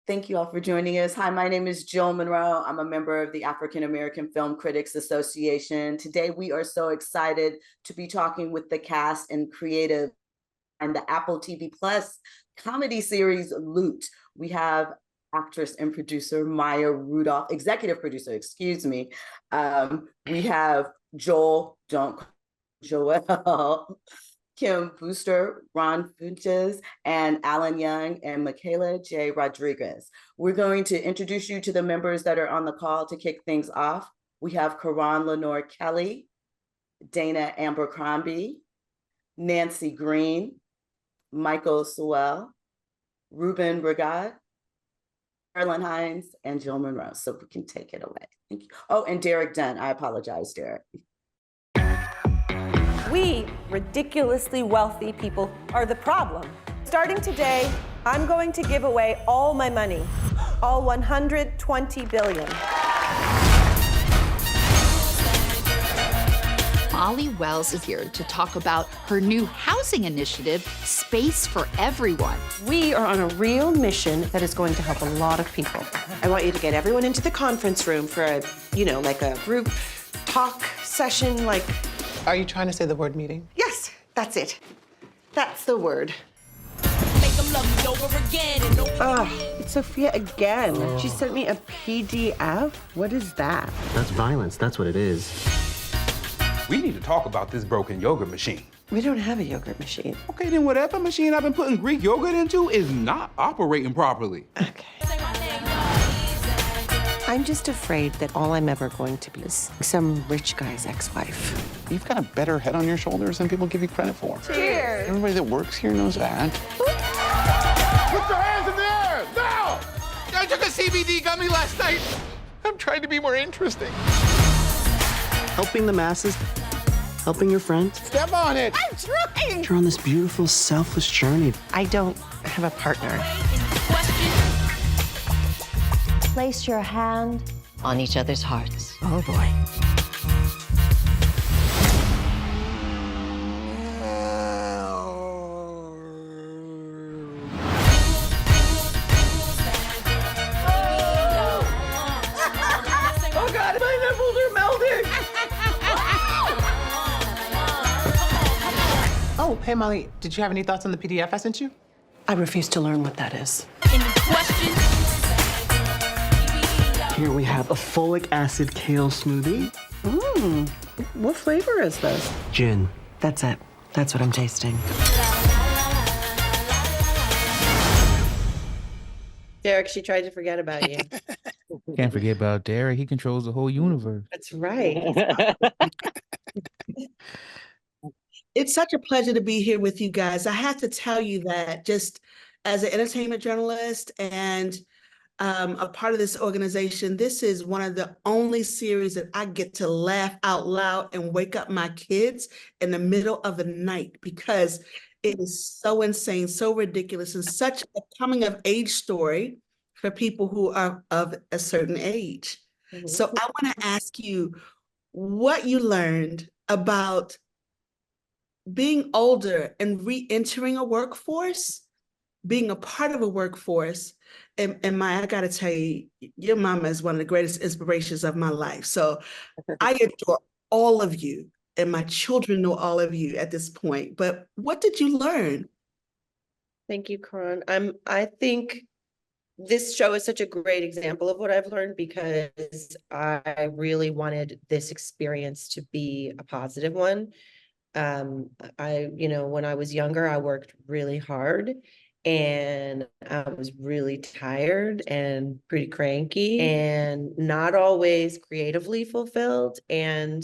Thank you all for joining us. Hi, my name is Jill Monroe. I'm a member of the African American Film Critics Association. Today, we are so excited to be talking with the cast and creative and the Apple TV Plus comedy series Loot. We have actress and producer Maya Rudolph, executive producer, excuse me. We have Joel, Joel, Kim Booster, Ron Funches, and Alan Young, and Michaela J. Rodriguez. We're going to introduce you to the members that are on the call to kick things off. We have Karan Lenore Kelly, Dana Abercrombie, Nancy Green, Michael Sewell, Ruben Regat, Carolyn Hines, and Jill Monroe. So we can take it away. Thank you. Oh, and Derek Dunn. I apologize, Derek. We, ridiculously wealthy people, are the problem. Starting today, I'm going to give away all my money, all 120 billion. Molly Wells is here to talk about her new housing initiative, Space for Everyone. We are on a real mission that is going to help a lot of people. I want you to get everyone into the conference room for a, like a group talk session, like... Are you trying to say the word meeting? Yes, that's it. That's the word. It's Sophia again. She sent me a PDF. What is that? That's violence. That's what it is. We need to talk about this broken yogurt machine. We don't have a yogurt machine. Okay, then whatever machine I've been putting Greek yogurt into is not operating properly. Okay. I'm just afraid that all I'm ever going to be is some rich guy's ex-wife. You've got a better head on your shoulders than people give you credit for. Cheers. Everybody that works here knows that. Put your hands in the air, now! I took a CBD gummy last night. I'm trying to be more interesting. Helping the masses, helping your friends. Step on it. I'm trying. You're on this beautiful, selfless journey. I don't have a partner. Place your hand on each other's hearts. Oh, boy. Oh, God, my nipples are melting. Oh, hey, Molly, did you have any thoughts on the PDF I sent you? I refuse to learn what that is. Here we have a folic acid kale smoothie. What flavor is this? Gin. That's it. That's what I'm tasting. Derek, she tried to forget about you. Can't forget about Derek. He controls the whole universe. That's right. It's such a pleasure to be here with you guys. I have to tell you that just as an entertainment journalist and a part of this organization, this is one of the only series that I get to laugh out loud and wake up my kids in the middle of the night because it is so insane, so ridiculous, and such a coming of age story for people who are of a certain age. Mm-hmm. So I want to ask you what you learned about being older and re-entering a workforce, being a part of a workforce. And Maya, I gotta tell you, your mama is one of the greatest inspirations of my life. So I adore all of you, and my children know all of you at this point. But what did you learn? Thank you, Karan. I think this show is such a great example of what I've learned because I really wanted this experience to be a positive one. When I was younger, I worked really hard and I was really tired and pretty cranky and not always creatively fulfilled. And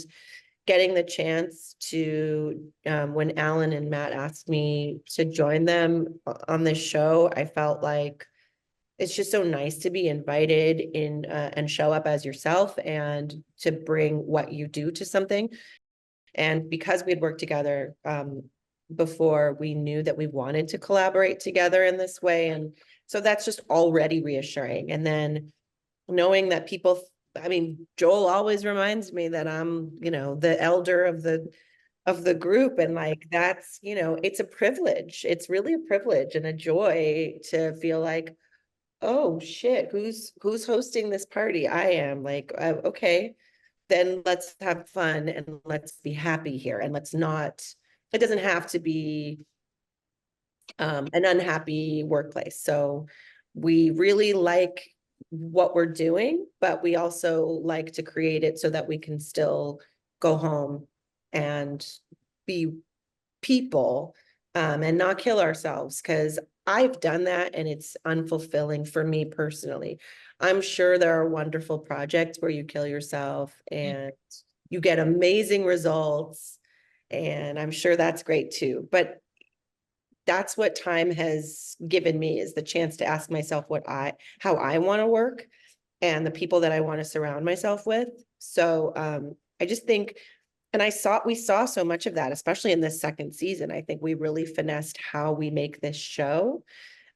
getting the chance to, when Alan and Matt asked me to join them on this show, I felt like it's just so nice to be invited in and show up as yourself and to bring what you do to something. And because we had worked together before, we knew that we wanted to collaborate together in this way. And so that's just already reassuring. And then knowing that people, Joel always reminds me that I'm, the elder of the group. And like, that's, it's a privilege. It's really a privilege and a joy to feel like oh shit, who's hosting this party? I am. Like, okay, then let's have fun and let's be happy here, and let's not, it doesn't have to be an unhappy workplace. So we really like what we're doing, but we also like to create it so that we can still go home and be people, and not kill ourselves, because I've done that and it's unfulfilling for me personally. I'm sure there are wonderful projects where you kill yourself and you get amazing results, and I'm sure that's great too. But that's what time has given me, is the chance to ask myself how I want to work and the people that I want to surround myself with. So I just think, and we saw so much of that, especially in this second season. I think we really finessed how we make this show.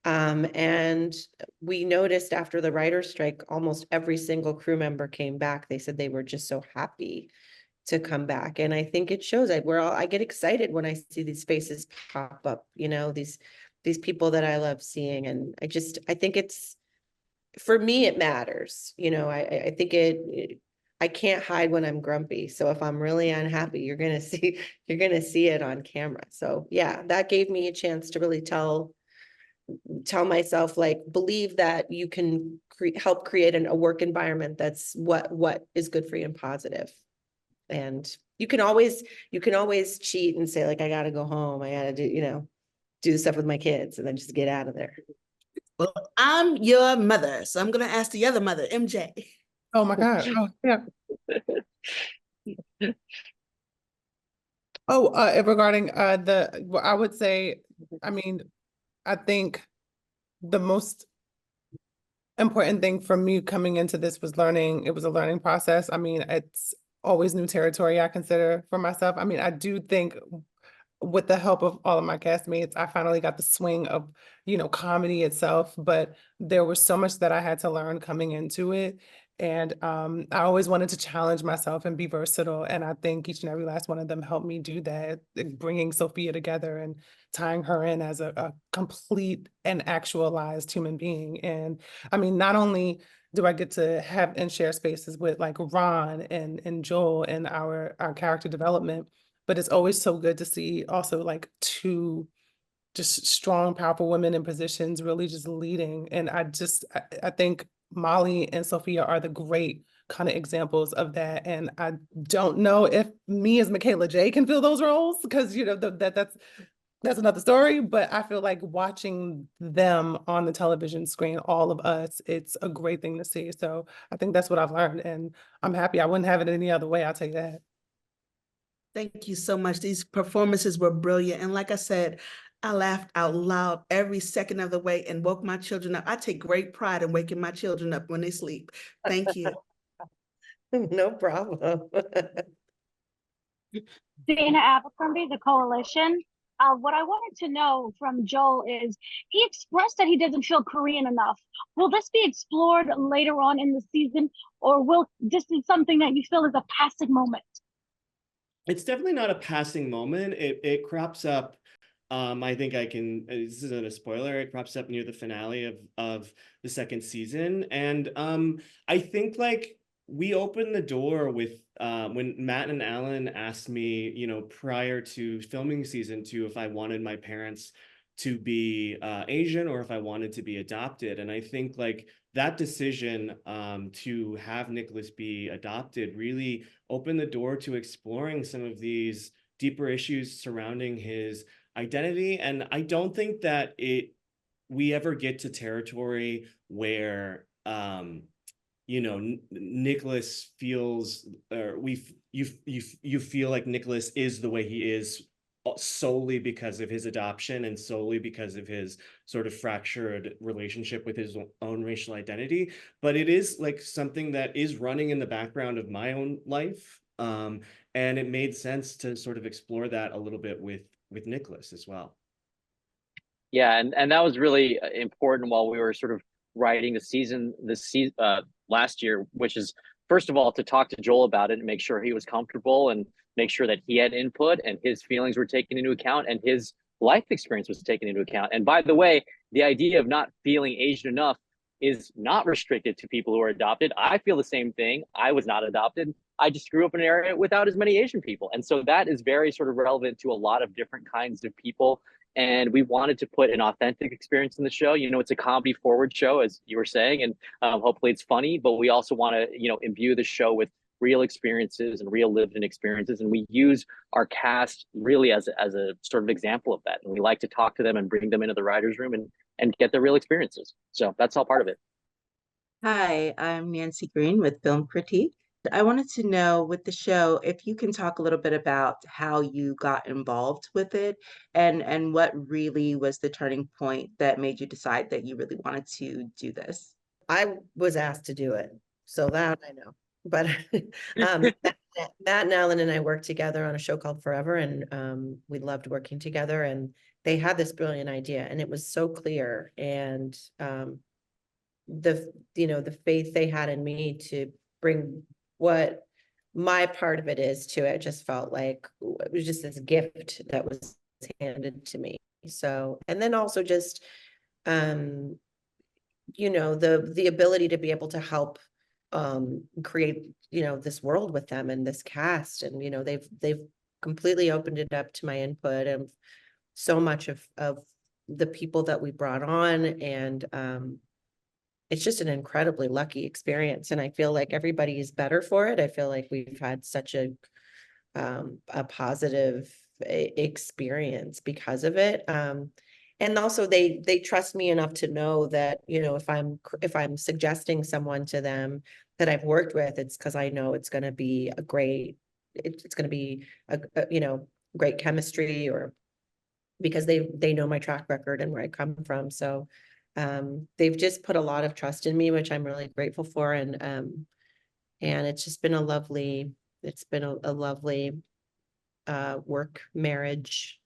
And we noticed after the writer's strike, almost every single crew member came back. They said they were just so happy to come back. And I think it shows that I get excited when I see these faces pop up, these people that I love seeing. And I think it's, for me, it matters. I think I can't hide when I'm grumpy. So if I'm really unhappy, you're going to see it on camera. So yeah, that gave me a chance to really tell myself, like, believe that you can help create a work environment that's what is good for you and positive. And you can always cheat and say, like, I gotta go home, I gotta do stuff with my kids, and then just get out of there. Well, I'm your mother, so I'm gonna ask the other mother, MJ. Oh my God. Oh, yeah. Regarding I would say, I mean, I think the most important thing for me coming into this was learning. It was a learning process. I mean, it's always new territory, I consider, for myself. I mean, I do think with the help of all of my castmates, I finally got the swing of, comedy itself, but there was so much that I had to learn coming into it. And I always wanted to challenge myself and be versatile. And I think each and every last one of them helped me do that, bringing Sophia together and tying her in as a complete and actualized human being. And I mean, not only do I get to have and share spaces with like Ron and Joel and our character development, but it's always so good to see also like two just strong, powerful women in positions really just leading. And I think Molly and Sophia are the great kind of examples of that. And I don't know if me as Michaela J can fill those roles, because that's another story. But I feel like watching them on the television screen, all of us, it's a great thing to see. So I think that's what I've learned, and I'm happy. I wouldn't have it any other way, I'll tell you that. Thank you so much. These performances were brilliant. And like I said, I laughed out loud every second of the way and woke my children up. I take great pride in waking my children up when they sleep. Thank you. No problem. Dana Abercrombie, the coalition. What I wanted to know from Joel is, he expressed that he doesn't feel Korean enough. Will this be explored later on in the season, or will this be something that you feel is a passing moment? It's definitely not a passing moment. It crops up. I think this isn't a spoiler. It crops up near the finale of the second season. And I think like we opened the door with when Matt and Alan asked me, prior to filming season 2, if I wanted my parents to be Asian or if I wanted to be adopted. And I think like that decision to have Nicholas be adopted really opened the door to exploring some of these deeper issues surrounding his identity. And I don't think that we ever get to territory where Nicholas feels, or you feel like Nicholas is the way he is solely because of his adoption and solely because of his sort of fractured relationship with his own racial identity. But it is like something that is running in the background of my own life. And it made sense to sort of explore that a little bit with Nicholas as well. Yeah, and that was really important while we were sort of writing the season last year, which is, first of all, to talk to Joel about it and make sure he was comfortable and make sure that he had input and his feelings were taken into account and his life experience was taken into account. And by the way, the idea of not feeling Asian enough is not restricted to people who are adopted. I feel the same thing. I was not adopted. I just grew up in an area without as many Asian people. And so that is very sort of relevant to a lot of different kinds of people. And we wanted to put an authentic experience in the show. You know, it's a comedy forward show, as you were saying, and hopefully it's funny, but we also want to, you know, imbue the show with real experiences and real lived in experiences. And we use our cast really as a sort of example of that. And we like to talk to them and bring them into the writer's room and get their real experiences. So that's all part of it. Hi, I'm Nancy Green with Film Critique. I wanted to know with the show, if you can talk a little bit about how you got involved with it and what really was the turning point that made you decide that you really wanted to do this. I was asked to do it, so that I know. But Matt and Alan and I worked together on a show called Forever, and we loved working together. And they had this brilliant idea, and it was so clear. And the faith they had in me to bring what my part of it is to it just felt like it was just this gift that was handed to me. So, and then also just the ability to be able to help create this world with them and this cast, and they've completely opened it up to my input and so much of the people that we brought on, and it's just an incredibly lucky experience, and I feel like everybody is better for it. I feel like we've had such a positive experience because of it. And also they trust me enough to know that, if I'm suggesting someone to them that I've worked with, it's because I know it's going to be it's going to be a great chemistry, or because they know my track record and where I come from. So they've just put a lot of trust in me, which I'm really grateful for. And it's just been a lovely work marriage.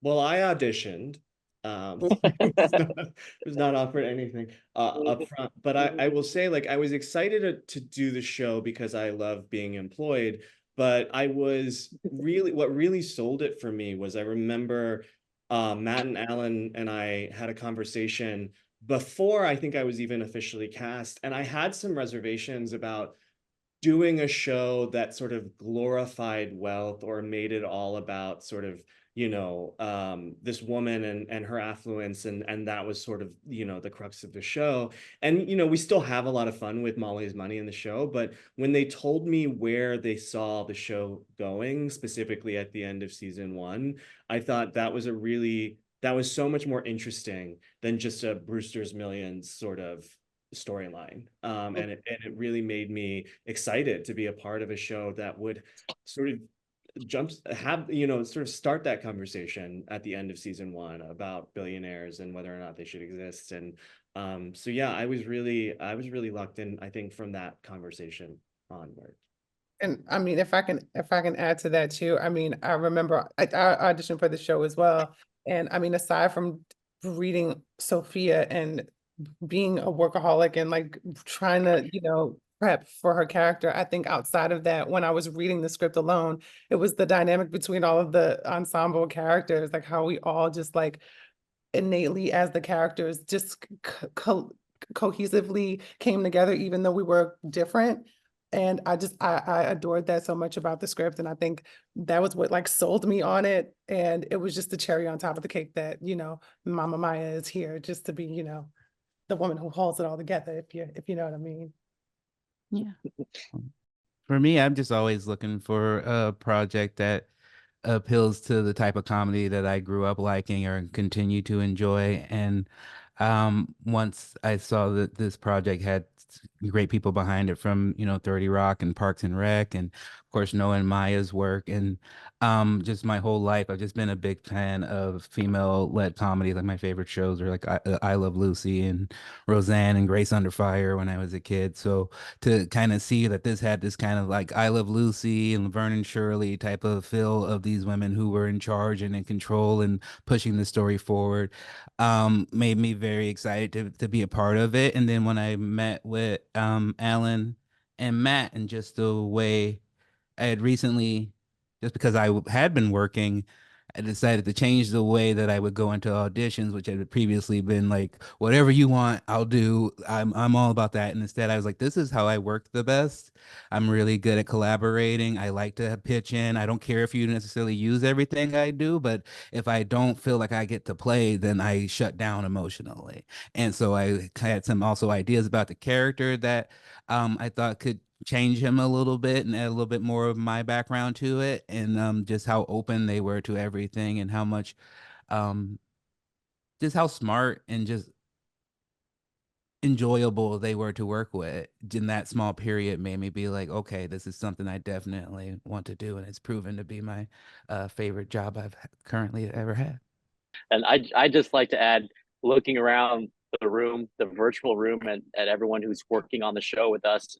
Well, I auditioned. Was not offered anything up front, but I will say, like, I was excited to do the show because I love being employed. But I was what really sold it for me was, I remember Matt and Alan and I had a conversation before I think I was even officially cast, and I had some reservations about doing a show that sort of glorified wealth or made it all about sort of this woman and her affluence, and that was sort of the crux of the show. And we still have a lot of fun with Molly's Money in the show, but when they told me where they saw the show going, specifically at the end of season 1, I thought that was so much more interesting than just a Brewster's Millions sort of storyline. And it really made me excited to be a part of a show that would sort of sort of start that conversation at the end of season 1 about billionaires and whether or not they should exist. And so yeah, I was really locked in, I think, from that conversation onward. And I mean, if I can add to that too, I mean, I remember I auditioned for the show as well. And I mean, aside from reading Sophia and being a workaholic and like trying to, prep for her character, I think outside of that, when I was reading the script alone, it was the dynamic between all of the ensemble characters, like how we all just like innately as the characters just cohesively came together, even though we were different. And I adored that so much about the script. And I think that was what like sold me on it. And it was just the cherry on top of the cake that, Mama Maya is here just to be, the woman who holds it all together, if you know what I mean. Yeah. For me, I'm just always looking for a project that appeals to the type of comedy that I grew up liking or continue to enjoy. And once I saw that this project had great people behind it from 30 Rock and Parks and Rec, and of course knowing Maya's work, and just my whole life I've just been a big fan of female-led comedy. Like my favorite shows are like I Love Lucy and Roseanne and Grace Under Fire when I was a kid. So to kind of see that this had this kind of like I Love Lucy and Laverne and Shirley type of feel of these women who were in charge and in control and pushing the story forward made me very excited to be a part of it. And then when I met with Alan and Matt, and just the way I had recently, just because I had been working I decided to change the way that I would go into auditions, which had previously been like, whatever you want, I'll do. I'm all about that. And instead I was like, this is how I work the best. I'm really good at collaborating. I like to pitch in. I don't care if you necessarily use everything I do, but if I don't feel like I get to play, then I shut down emotionally. And so I had some also ideas about the character that I thought could change him a little bit and add a little bit more of my background to it, and just how open they were to everything, and how much um just how smart and just enjoyable they were to work with in that small period made me be like, okay, this is something I definitely want to do, and it's proven to be my favorite job I've currently ever had. And I just like to add, looking around the room, the virtual room, and at everyone who's working on the show with us,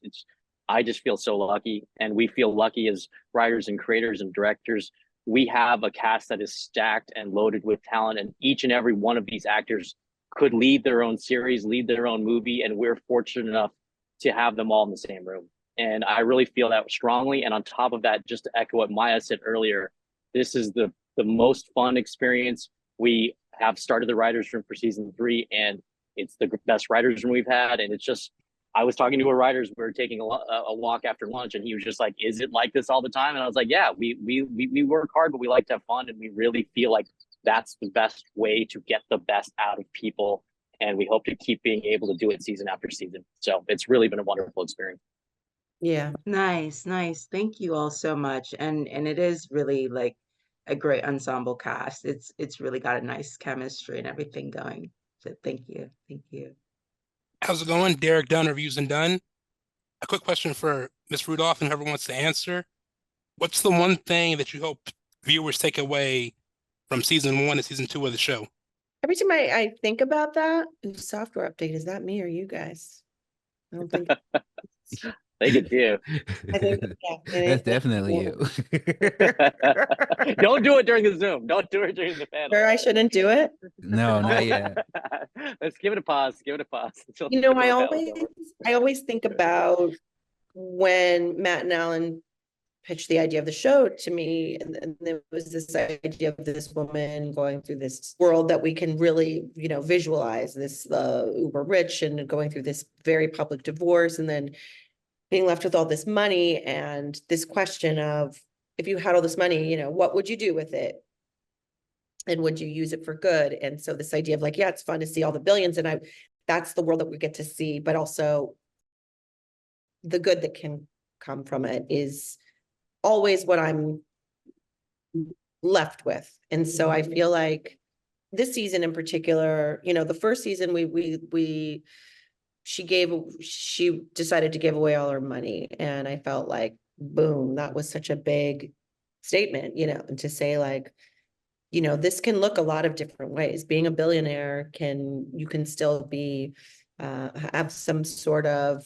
I just feel so lucky, and we feel lucky as writers and creators and directors. We have a cast that is stacked and loaded with talent, and each and every one of these actors could lead their own series, lead their own movie, and we're fortunate enough to have them all in the same room. And I really feel that strongly. And on top of that, just to echo what Maya said earlier, this is the most fun experience. We have started the writers room for season 3, and it's the best writers room we've had. And it's just, I was talking to a writers, we were taking a walk after lunch, and he was just like, is it like this all the time? And I was like, yeah, we work hard, but we like to have fun, and we really feel like that's the best way to get the best out of people. And we hope to keep being able to do it season after season. So it's really been a wonderful experience. Yeah. Nice, nice. Thank you all so much. And it is really like a great ensemble cast. It's really got a nice chemistry and everything going. So thank you. Thank you. How's it going? Derek Dunn, Reviews and Done. A quick question for Ms. Rudolph and whoever wants to answer. What's the one thing that you hope viewers take away from season 1 and season 2 of the show? Every time I think about that, software update, is that me or you guys? I don't think. They could do. I think, yeah, That's definitely you. Don't do it during the Zoom. Don't do it during the panel. Sure, I shouldn't do it. No, not yet. Let's give it a pause. Give it a pause. You know, I always think about when Matt and Alan pitched the idea of the show to me, and there was this idea of this woman going through this world that we can really, you know, visualize, this uber rich and going through this very public divorce, and then being left with all this money, and this question of, if you had all this money, you know, what would you do with it? And would you use it for good? And so this idea of like, yeah, it's fun to see all the billions, and that's the world that we get to see, but also the good that can come from it is always what I'm left with. And so I feel like this season in particular, you know, the first season she decided to give away all her money, and I felt like, boom, that was such a big statement, you know, and to say like, you know, this can look a lot of different ways. Being a billionaire you can still be have some sort of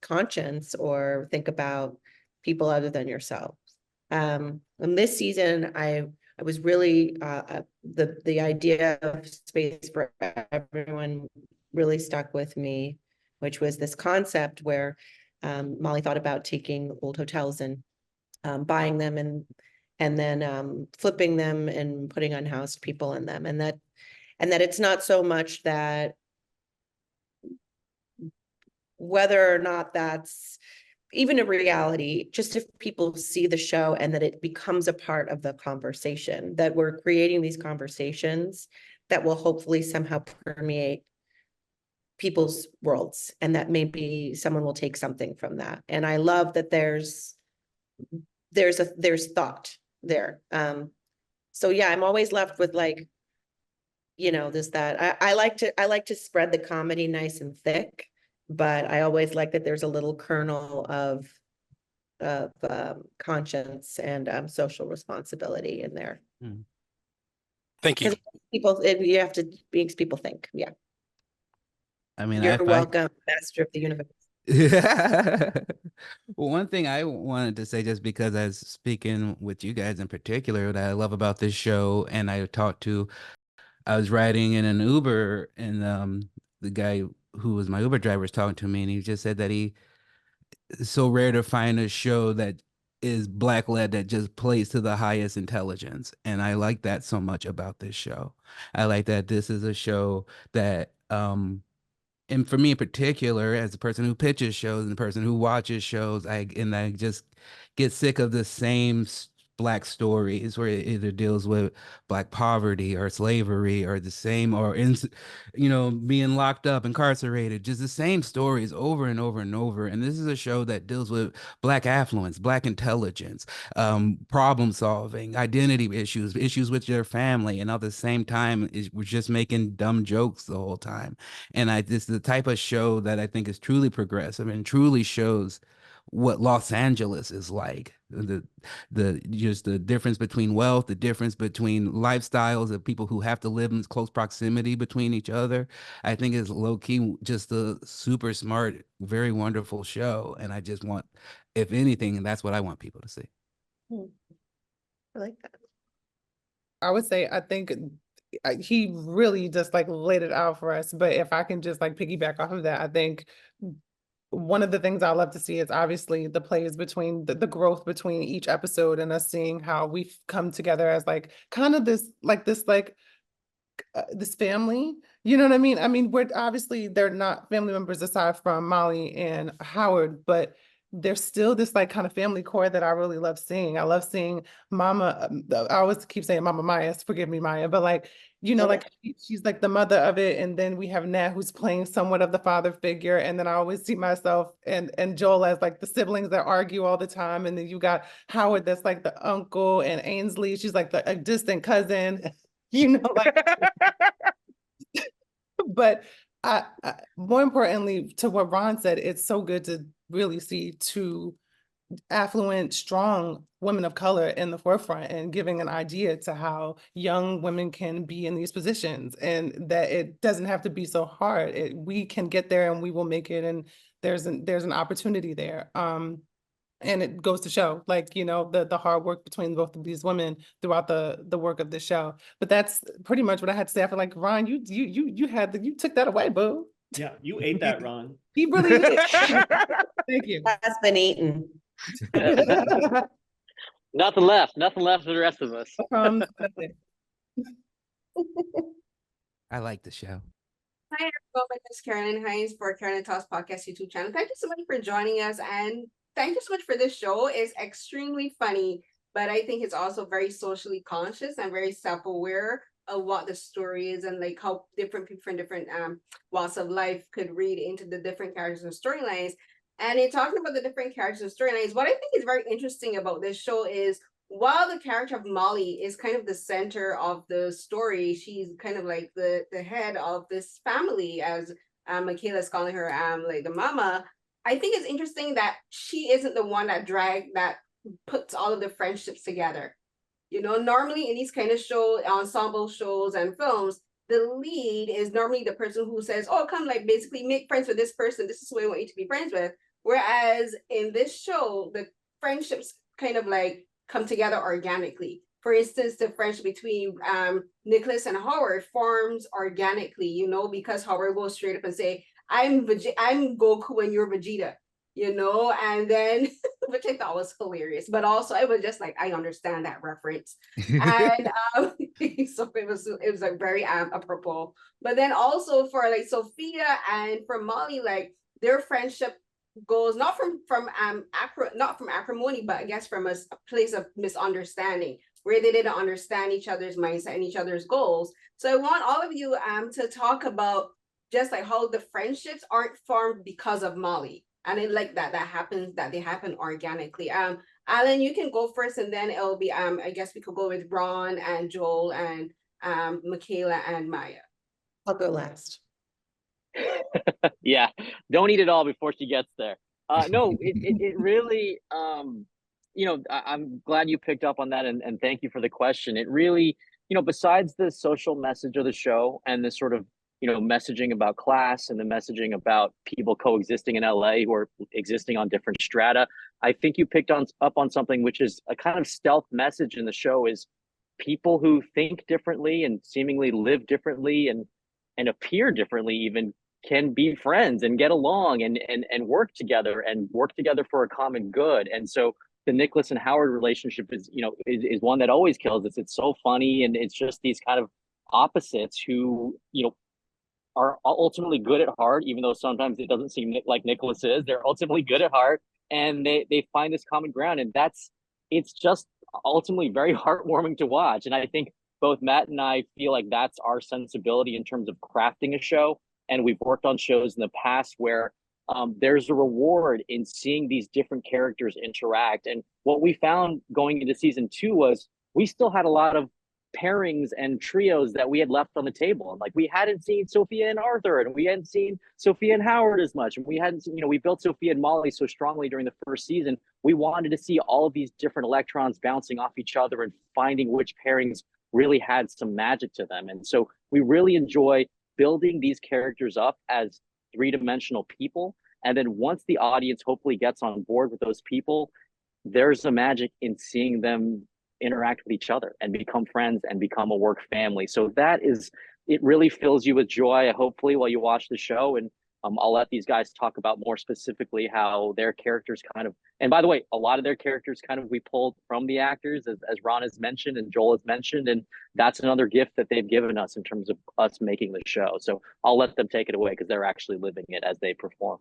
conscience, or think about people other than yourself. And this season, I was really the idea of space for everyone really stuck with me, which was this concept where Molly thought about taking old hotels and buying them and then flipping them and putting unhoused people in them, and that it's not so much that whether or not that's even a reality, just if people see the show and that it becomes a part of the conversation, that we're creating these conversations that will hopefully somehow permeate people's worlds, and that maybe someone will take something from that. And I love that there's thought there. So yeah, I'm always left with like, you know, I like to spread the comedy nice and thick, but I always like that there's a little kernel of conscience and social responsibility in there. Thank you. You have to makes people think. Yeah. I mean, you're welcome, master of the universe. Well, one thing I wanted to say, just because I was speaking with you guys in particular, that I love about this show, and I was riding in an Uber, and the guy who was my Uber driver was talking to me, and he just said that it's so rare to find a show that is black led that just plays to the highest intelligence. And I like that so much about this show. I like that this is a show that and for me in particular, as a person who pitches shows and the person who watches shows, I just get sick of the same black stories where it either deals with black poverty or slavery or the same or being locked up, incarcerated, just the same stories over and over and over. And this is a show that deals with black affluence, black intelligence, problem solving, identity issues, issues with your family, and at the same time, we're just making dumb jokes the whole time. And this is the type of show that I think is truly progressive and truly shows what Los Angeles is like. The just the difference between wealth, the difference between lifestyles of people who have to live in close proximity between each other. I think is low key just a super smart, very wonderful show. And I just want, if anything, and that's what I want people to see. I like that. I would say, I think he really just like laid it out for us. But if I can just like piggyback off of that, I think one of the things I love to see is obviously the plays between the growth between each episode and us seeing how we've come together as like kind of this family, you know what I mean? I mean, we're obviously they're not family members aside from Molly and Howard, but there's still this like kind of family core that I really love seeing. I love seeing Mama, I always keep saying Mama Maya, forgive me, Maya, but like, like she's like the mother of it. And then we have Nat who's playing somewhat of the father figure. And then I always see myself and Joel as like the siblings that argue all the time. And then you got Howard that's like the uncle, and Ainsley, she's like a distant cousin, like but I more importantly to what Ron said, it's so good to really see two affluent, strong women of color in the forefront and giving an idea to how young women can be in these positions, and that it doesn't have to be so hard. We can get there and we will make it, and there's an opportunity there. And it goes to show, like, the hard work between both of these women throughout the work of the show. But that's pretty much what I had to say. I feel like, Ron, you took that away, boo. Yeah, you ate that, Ron. He really did. Thank you. That's been eaten. Nothing left for the rest of us. I like the show. Hi, everyone. My name is Carolyn Hines for Carolyn Talks Podcast YouTube channel. Thank you so much for joining us, and thank you so much for this show. It's extremely funny, but I think it's also very socially conscious and very self-aware of what the story is, and like how different people from different walks of life could read into the different characters and storylines. And in talking about the different characters and storylines, what I think is very interesting about this show is, while the character of Molly is kind of the center of the story, she's kind of like the head of this family, as Michaela's calling her like the mama. I think it's interesting that she isn't the one that puts all of the friendships together. Normally in these kind of ensemble shows and films, the lead is normally the person who says, oh, come, like, basically make friends with this person. This is who I want you to be friends with. Whereas in this show, the friendships kind of like come together organically. For instance, the friendship between Nicholas and Howard forms organically, because Howard goes straight up and say, I'm Goku and you're Vegeta, and then, which I thought was hilarious, but also I was just like, I understand that reference. And so it was like very apropos. But then also for like Sophia and for Molly, like their friendship goes not from acrimony, but I guess from a place of misunderstanding, where they didn't understand each other's mindset and each other's goals. So I want all of you to talk about just like how the friendships aren't formed because of Molly. And I like that they happen organically. Alan, you can go first, and then it'll be I guess we could go with Ron and Joel and Michaela and Maya. I'll go last. Yeah, don't eat it all before she gets there. No, it really, I'm glad you picked up on that, and thank you for the question. It really, besides the social message of the show and the sort of, messaging about class and the messaging about people coexisting in LA who are existing on different strata, I think you picked up on something which is a kind of stealth message in the show, is people who think differently and seemingly live differently and appear differently even can be friends and get along and work together for a common good. And so the Nicholas and Howard relationship is, is one that always kills us. It's so funny, and it's just these kind of opposites who, are ultimately good at heart, even though sometimes it doesn't seem like Nicholas is. They're ultimately good at heart, and they find this common ground, and it's just ultimately very heartwarming to watch. And I think both Matt and I feel like that's our sensibility in terms of crafting a show. And we've worked on shows in the past where there's a reward in seeing these different characters interact. And what we found going into season 2 was we still had a lot of pairings and trios that we had left on the table. Like we hadn't seen Sophia and Arthur, and we hadn't seen Sophia and Howard as much. And we hadn't seen, we built Sophia and Molly so strongly during the first season. We wanted to see all of these different electrons bouncing off each other and finding which pairings really had some magic to them. And so we really enjoy building these characters up as three-dimensional people. And then once the audience hopefully gets on board with those people, there's a magic in seeing them interact with each other and become friends and become a work family. So it really fills you with joy, hopefully, while you watch the show. And I'll let these guys talk about more specifically how their characters and by the way, a lot of their characters we pulled from the actors, as Ron has mentioned and Joel has mentioned, and that's another gift that they've given us in terms of us making the show. So I'll let them take it away because they're actually living it as they perform.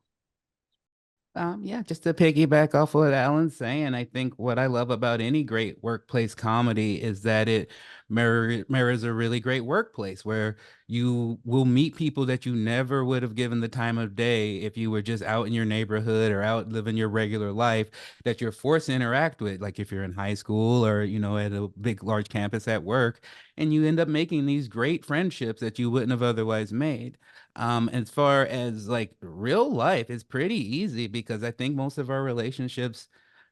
Yeah, just to piggyback off what Alan's saying, I think what I love about any great workplace comedy is that it mirrors a really great workplace where you will meet people that you never would have given the time of day if you were just out in your neighborhood or out living your regular life, that you're forced to interact with, like if you're in high school or, at a big, large campus at work, and you end up making these great friendships that you wouldn't have otherwise made. As far as like real life, it's pretty easy because I think most of our relationships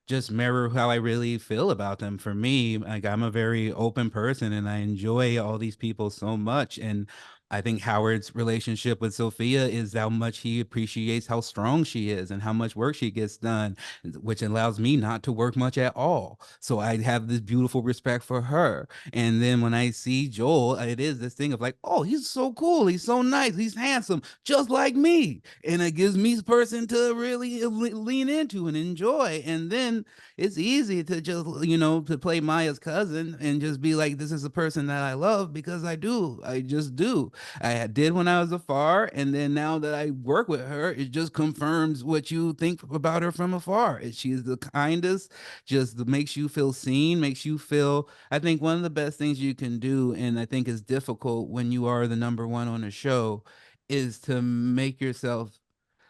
just mirror how I really feel about them. For me, like I'm a very open person and I enjoy all these people so much. And I think Howard's relationship with Sophia is how much he appreciates how strong she is and how much work she gets done, which allows me not to work much at all. So I have this beautiful respect for her. And then when I see Joel, it is this thing of like, oh, he's so cool. He's so nice. He's handsome, just like me. And it gives me a person to really lean into and enjoy. And then it's easy to just, to play Maya's cousin and just be like, this is a person that I love because I do. I just do. I did when I was afar. And then now that I work with her, it just confirms what you think about her from afar. She's the kindest, just makes you feel seen, makes you feel, I think one of the best things you can do, and I think is difficult when you are the number one on a show, is to make yourself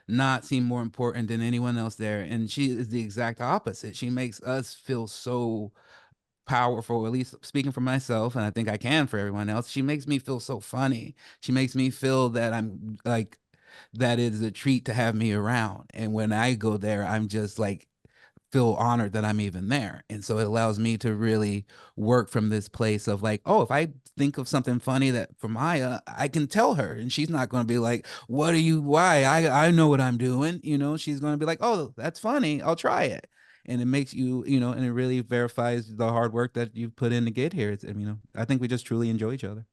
not seem more important than anyone else there. And she is the exact opposite. She makes us feel so powerful, at least speaking for myself, and I think I can for everyone else. She makes me feel so funny. She makes me feel that I'm like, that is a treat to have me around. And when I go there, I'm just like, feel honored that I'm even there. And so it allows me to really work from this place of like, oh, if I think of something funny that for Maya, I can tell her and she's not going to be like, why? I know what I'm doing. She's going to be like, oh, that's funny. I'll try it. And it makes you, and it really verifies the hard work that you've put in to get here. I think we just truly enjoy each other.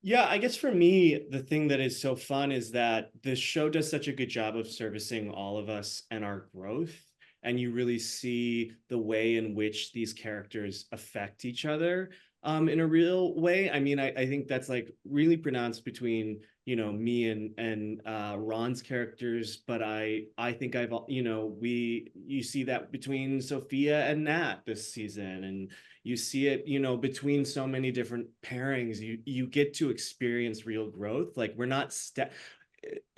Yeah, I guess for me, the thing that is so fun is that this show does such a good job of servicing all of us and our growth. And you really see the way in which these characters affect each other in a real way. I mean, I think that's like really pronounced between, me and Ron's characters, but I think you see that between Sophia and Nat this season, and you see it, between so many different pairings. You get to experience real growth. Like we're not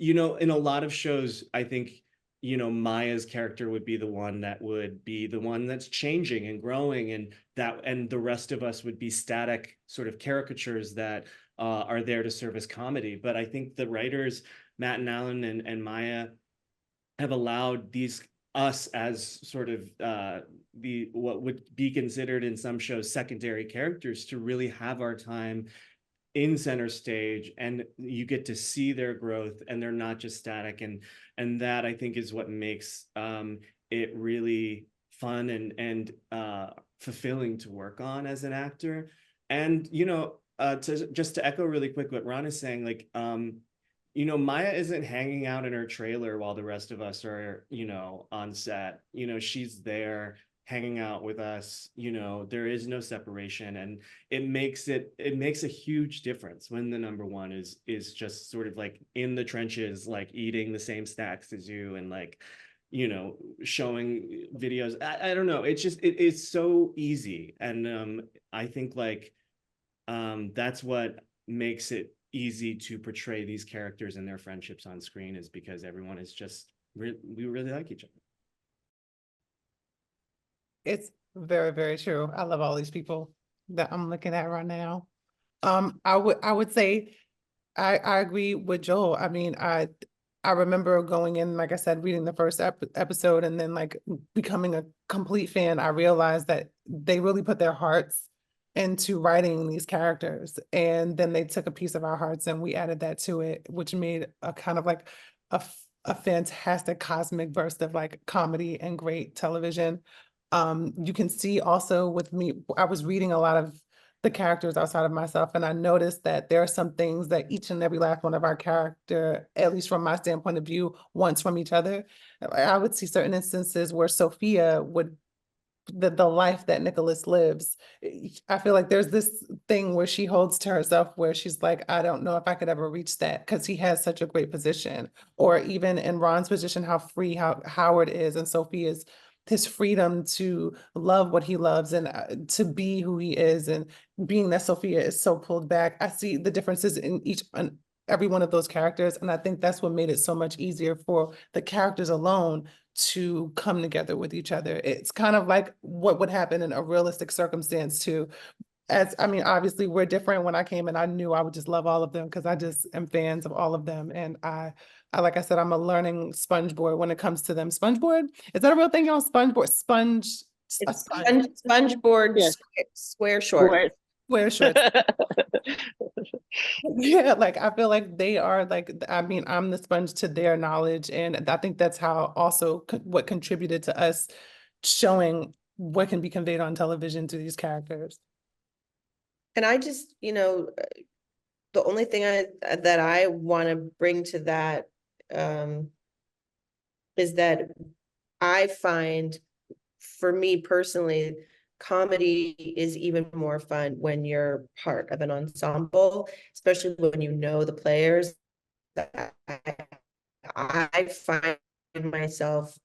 in a lot of shows, I think, Maya's character would be the one that's changing and growing, and the rest of us would be static sort of caricatures that are there to serve as comedy. But I think the writers, Matt and Alan and Maya, have allowed us as sort of what would be considered in some shows secondary characters to really have our time in center stage, and you get to see their growth, and they're not just static, and that I think is what makes it really fun and fulfilling to work on as an actor. And to echo really quick what Ron is saying, like Maya isn't hanging out in her trailer while the rest of us are, on set. She's there hanging out with us. There is no separation, and it makes a huge difference when the number one is just sort of like in the trenches, like eating the same snacks as you, and like, showing videos. I don't know. It's so easy. And I think like that's what makes it easy to portray these characters and their friendships on screen, is because everyone is just we really like each other. It's very, very true. I love all these people that I'm looking at right now. I would say I agree with Joel. I mean, I remember going in, like I said, reading the first episode and then like becoming a complete fan. I realized that they really put their hearts into writing these characters, and then they took a piece of our hearts and we added that to it, which made a kind of like a fantastic cosmic burst of like comedy and great television. You can see also with me, I was reading a lot of the characters outside of myself, and I noticed that there are some things that each and every last one of our character, at least from my standpoint of view, wants from each other. I would see certain instances where Sophia would the life that Nicholas lives. I feel like there's this thing where she holds to herself where she's like, I don't know if I could ever reach that, because he has such a great position. Or even in Ron's position, how free Howard is, and Sophia's his freedom to love what he loves and to be who he is, and being that Sophia is so pulled back. I see the differences in each and every one of those characters, and I think that's what made it so much easier for the characters alone to come together with each other. It's kind of like what would happen in a realistic circumstance too. As I mean, obviously we're different. When I came in, I knew I would just love all of them because I just am fans of all of them. And I like I said, I'm a learning sponge board when it comes to them. Sponge board? Is that a real thing, y'all? Sponge board, sponge. It's sponge board, Yeah. square short. Square shorts. Yeah, like I feel like they are like, I mean, I'm the sponge to their knowledge, and I think that's how also what contributed to us showing what can be conveyed on television to these characters. And I just, the only thing that I want to bring to that is that I find, for me personally, comedy is even more fun when you're part of an ensemble, especially when you know the players. I find myself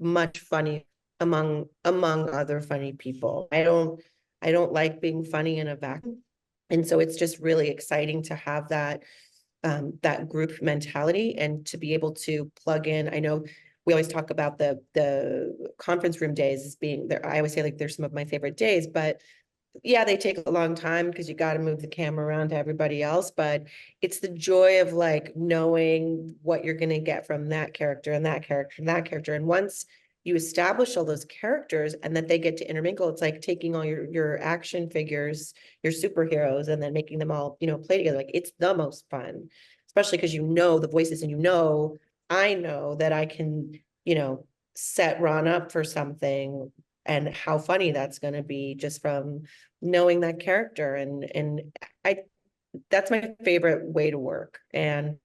much funny among other funny people. I don't like being funny in a vacuum. And so it's just really exciting to have that that group mentality and to be able to plug in. I know we always talk about the conference room days as being there. I always say like they're some of my favorite days, but yeah, they take a long time because you got to move the camera around to everybody else, but it's the joy of like knowing what you're going to get from that character and that character and that character. And once you establish all those characters and that they get to intermingle, it's like taking all your action figures, your superheroes, and then making them all, play together. Like it's the most fun, especially because you know the voices, and I know that I can, set Ron up for something, and how funny that's going to be just from knowing that character. And that's my favorite way to work. And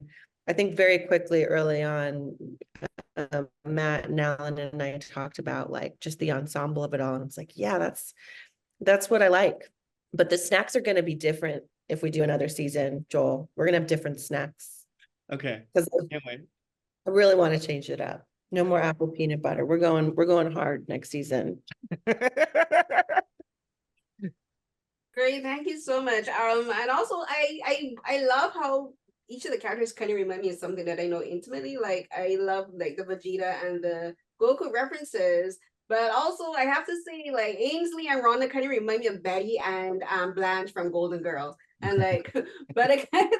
I think very quickly early on, Matt and Alan and I talked about like just the ensemble of it all. And it's like, yeah, that's what I like. But the snacks are going to be different if we do another season, Joel. We're going to have different snacks. Okay. Because Can't wait. I really want to change it up. No more apple peanut butter. We're going hard next season. Great, thank you so much. And also I love how each of the characters kind of remind me of something that I know intimately. Like I love like the Vegeta and the Goku references, but also I have to say like Ainsley and Rhonda kind of remind me of Betty and Blanche from Golden Girls. And like, but I kind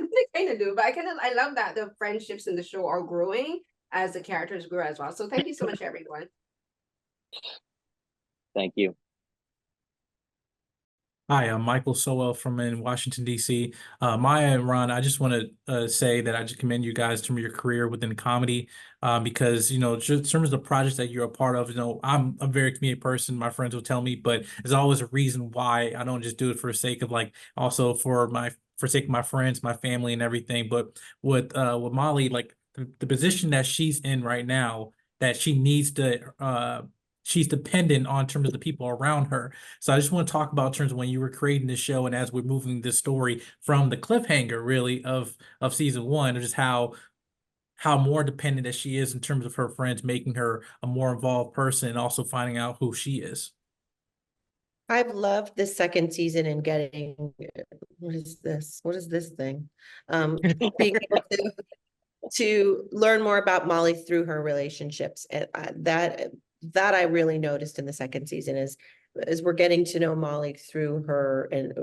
of do. But I love that the friendships in the show are growing as the characters grow as well. So thank you so much, everyone. Thank you. Hi, I'm Michael Sowell from in Washington, D.C. Maya and Ron, I just want to say that I just commend you guys to your career within comedy because, just in terms of the projects that you're a part of, I'm a very comedic person. My friends will tell me, but there's always a reason why I don't just do it for the sake of like, also for my forsake my friends, my family, and everything. But with Molly, like the position that she's in right now, that she needs to she's dependent on in terms of the people around her. So I just want to talk about in terms of when you were creating this show and as we're moving this story from the cliffhanger really of season one, just how more dependent that she is in terms of her friends, making her a more involved person and also finding out who she is. I've loved this second season and getting, what is this? What is this thing? Being able to learn more about Molly through her relationships. And that I really noticed in the second season is we're getting to know Molly through her and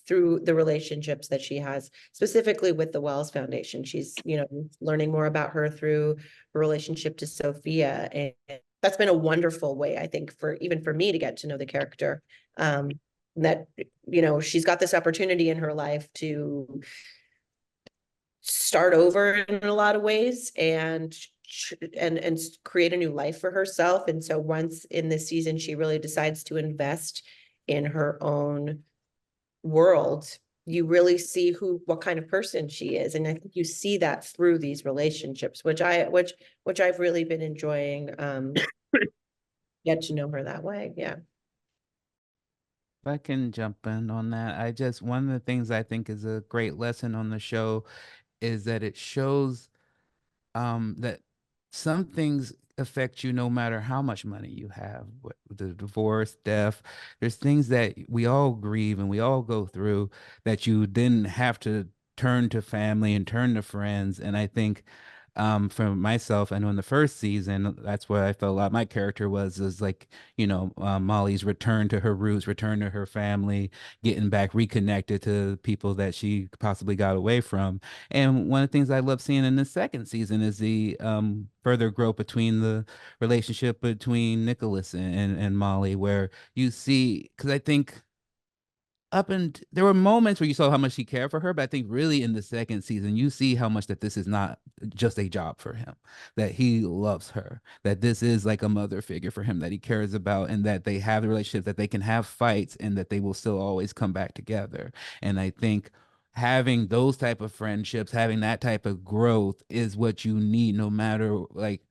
through the relationships that she has, specifically with the Wells Foundation. She's, learning more about her through her relationship to Sophia. And that's been a wonderful way, I think, for me to get to know the character. That, she's got this opportunity in her life to start over in a lot of ways and create a new life for herself. And so once in this season, she really decides to invest in her own world. You really see what kind of person she is. And I think you see that through these relationships, which I've really been enjoying, get to know her that way. Yeah. If I can jump in on that, one of the things I think is a great lesson on the show is that it shows that some things affect you no matter how much money you have. The divorce, death, there's things that we all grieve and we all go through that you then have to turn to family and turn to friends. And I think for myself, I know in the first season, that's what I felt like my character was like, Molly's return to her roots, return to her family, getting back reconnected to people that she possibly got away from. And one of the things I love seeing in the second season is the further growth between the relationship between Nicholas and Molly, where you see, because I think there were moments where you saw how much he cared for her, but I think really in the second season, you see how much that this is not just a job for him, that he loves her, that this is like a mother figure for him that he cares about, and that they have the relationship, that they can have fights and that they will still always come back together. And I think having those type of friendships, having that type of growth is what you need, no matter like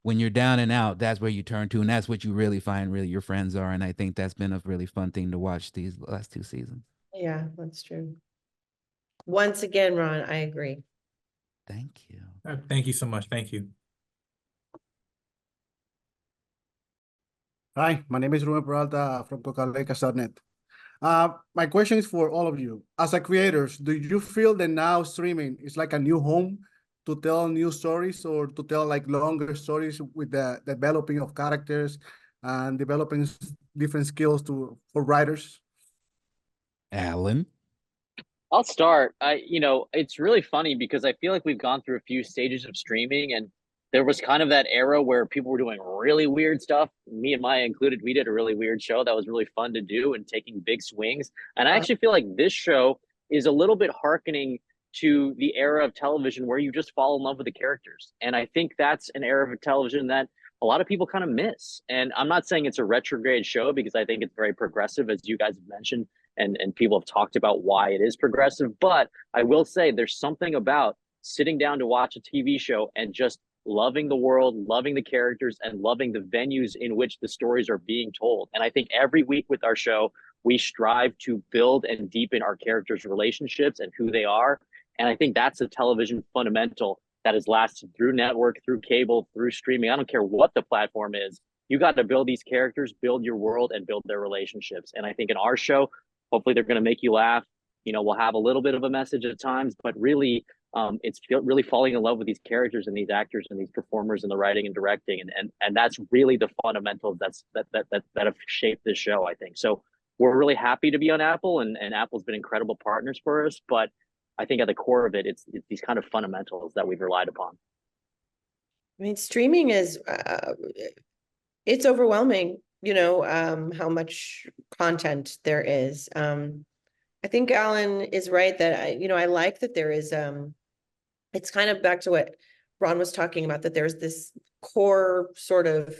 when you're down and out, that's where you turn to, and that's what you really find really your friends are. And I think that's been a really fun thing to watch these last two seasons. Yeah, that's true. Once again, Ron, I agree. Thank you. Thank you so much. Thank you. Hi, my name is Ruben Peralta from Cocaleca.net. My question is for all of you. As a creators, do you feel that now streaming is like a new home to tell new stories, or to tell like longer stories with the developing of characters and developing different skills for writers? Alan? I'll start. It's really funny because I feel like we've gone through a few stages of streaming, and there was kind of that era where people were doing really weird stuff. Me and Maya included, we did a really weird show that was really fun to do and taking big swings. And I actually feel like this show is a little bit hearkening to the era of television where you just fall in love with the characters. And I think that's an era of television that a lot of people kind of miss. And I'm not saying it's a retrograde show, because I think it's very progressive, as you guys have mentioned, and people have talked about why it is progressive. But I will say there's something about sitting down to watch a TV show and just loving the world, loving the characters, and loving the venues in which the stories are being told. And I think every week with our show, we strive to build and deepen our characters' relationships and who they are. And I think that's a television fundamental that has lasted through network, through cable, through streaming. I don't care what the platform is. You got to build these characters, build your world, and build their relationships. And I think in our show, hopefully they're going to make you laugh. We'll have a little bit of a message at times, but really, it's really falling in love with these characters and these actors and these performers and the writing and directing. And that's really the fundamentals that have shaped this show, I think. So we're really happy to be on Apple, and Apple's been incredible partners for us. But I think at the core of it, it's these kind of fundamentals that we've relied upon. I mean, streaming is, it's overwhelming, how much content there is. I think Alan is right that I like that there is, it's kind of back to what Ron was talking about, that there's this core sort of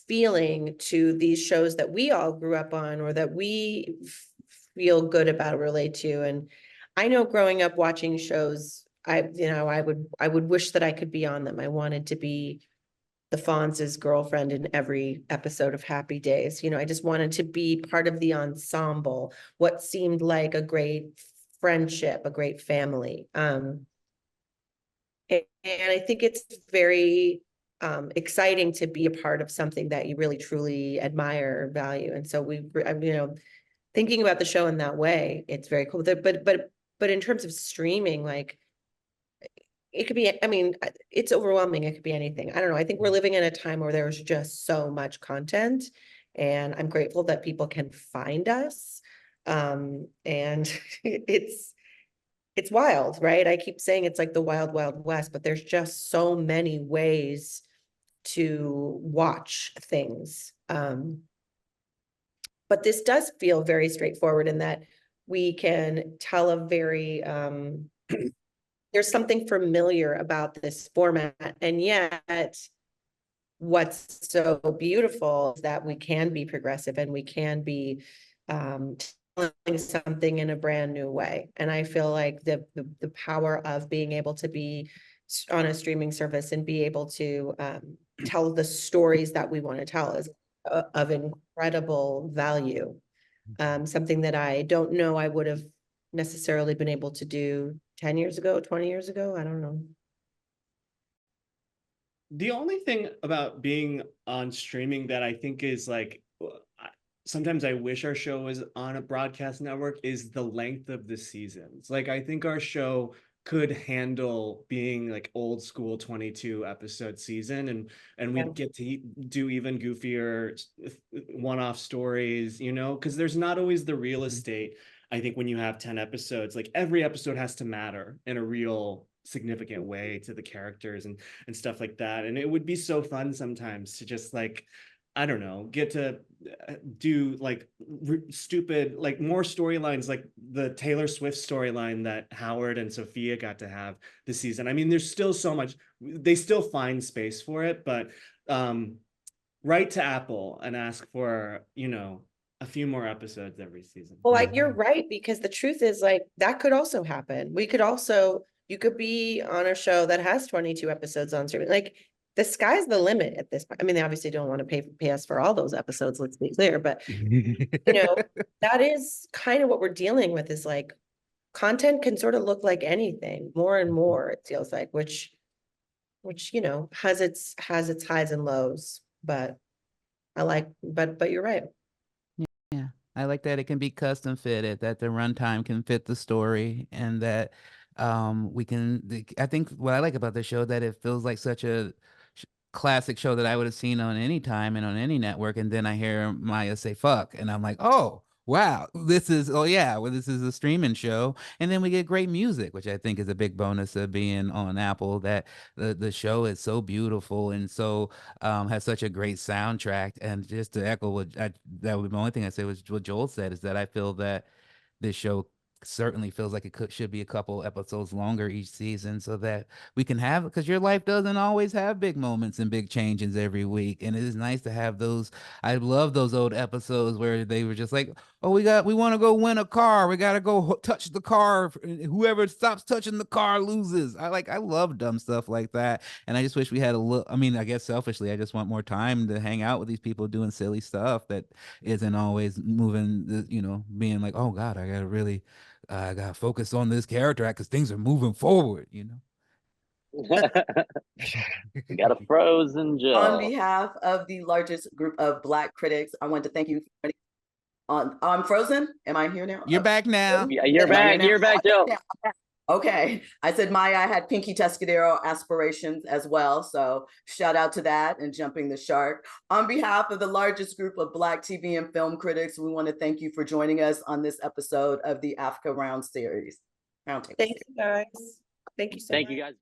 feeling to these shows that we all grew up on, or that we feel good about, relate to. And I know growing up watching shows, I would wish that I could be on them. I wanted to be the Fonz's girlfriend in every episode of Happy Days. I just wanted to be part of the ensemble, what seemed like a great friendship, a great family. And I think it's very exciting to be a part of something that you really truly admire or value. And so thinking about the show in that way, it's very cool. But in terms of streaming, like, it could be, it's overwhelming. It could be anything. I don't know. I think we're living in a time where there's just so much content, and I'm grateful that people can find us. And it's wild, right? I keep saying it's like the wild, wild west, but there's just so many ways to watch things. But this does feel very straightforward in that we can tell a very, there's something familiar about this format, and yet what's so beautiful is that we can be progressive and we can be telling something in a brand new way. And I feel like the power of being able to be on a streaming service and be able to tell the stories that we want to tell is of incredible value. Something that I don't know I would have necessarily been able to do 10 years ago, 20 years ago. I don't know. The only thing about being on streaming that I think is like, sometimes I wish our show was on a broadcast network, is the length of the seasons. Like, I think our show could handle being like old school 22 episode season, and we'd get to do even goofier one-off stories, because there's not always the real estate. I think when you have 10 episodes, like every episode has to matter in a real significant way to the characters and stuff like that. And it would be so fun sometimes to just like, I don't know, get to do like stupid, like more storylines, like the Taylor Swift storyline that Howard and Sophia got to have this season. I mean, there's still so much, they still find space for it, but write to Apple and ask for, a few more episodes every season. Well, like, you're right, because the truth is, like, that could also happen. You could be on a show that has 22 episodes on streaming. Like, the sky's the limit at this point. I mean, they obviously don't want to pay us for all those episodes, let's be clear, but that is kind of what we're dealing with, is like content can sort of look like anything more and more, it feels like, which has its highs and lows, but you're right. Yeah, I like that it can be custom fitted, that the runtime can fit the story, and that I think what I like about the show, that it feels like such a classic show that I would have seen on any time and on any network, and then I hear Maya say fuck, and I'm like, oh wow, this is a streaming show. And then we get great music, which I think is a big bonus of being on Apple, that the show is so beautiful and so has such a great soundtrack. And just to echo that was the only thing I say was what Joel said, is that I feel that this show certainly feels like it should be a couple episodes longer each season, so that we can have, because your life doesn't always have big moments and big changes every week, and it is nice to have those. I love those old episodes where they were just like, oh, we want to go win a car, we got to go touch the car, whoever stops touching the car loses. I love dumb stuff like that, and I just wish we had a little, I mean, I guess selfishly I just want more time to hang out with these people doing silly stuff that isn't always moving, being like, oh god, I gotta focus on this character because things are moving forward, We got a frozen Jill. On behalf of the largest group of Black critics, I want to thank you for I'm frozen. Am I here now? You're back now. Yeah, you're back. You're back, Jill. Okay. I said Maya had Pinky Tuscadero aspirations as well. So shout out to that and jumping the shark. On behalf of the largest group of Black TV and film critics, we want to thank you for joining us on this episode of the AAFCA Roundtable series. Thank you, guys. Thank you so much. Thank you, guys.